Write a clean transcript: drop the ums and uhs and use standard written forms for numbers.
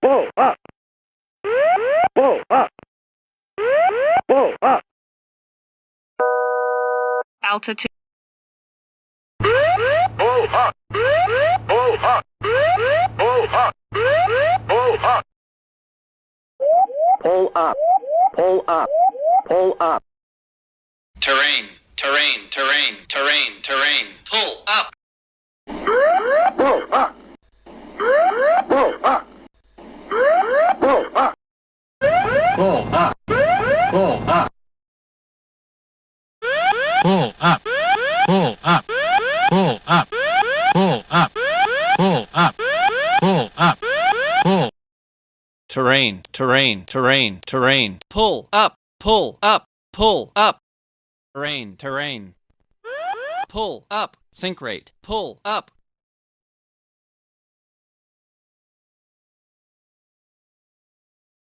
Pull up. Pull up. Pull up. Altitude. Pull up. Pull up. Pull up. Pull up. Pull up. Pull up. Pull up. Terrain, terrain, terrain, terrain, terrain. Pull up. Pull up. Pull up. Pull up. Pull up. Pull up. Pull up. Pull up. Pull up. Pull up. Pull up. Pull up. Pull. Terrain, terrain, terrain, terrain. Pull up, pull up, pull up. Terrain, terrain. Pull up, sink rate. Pull up,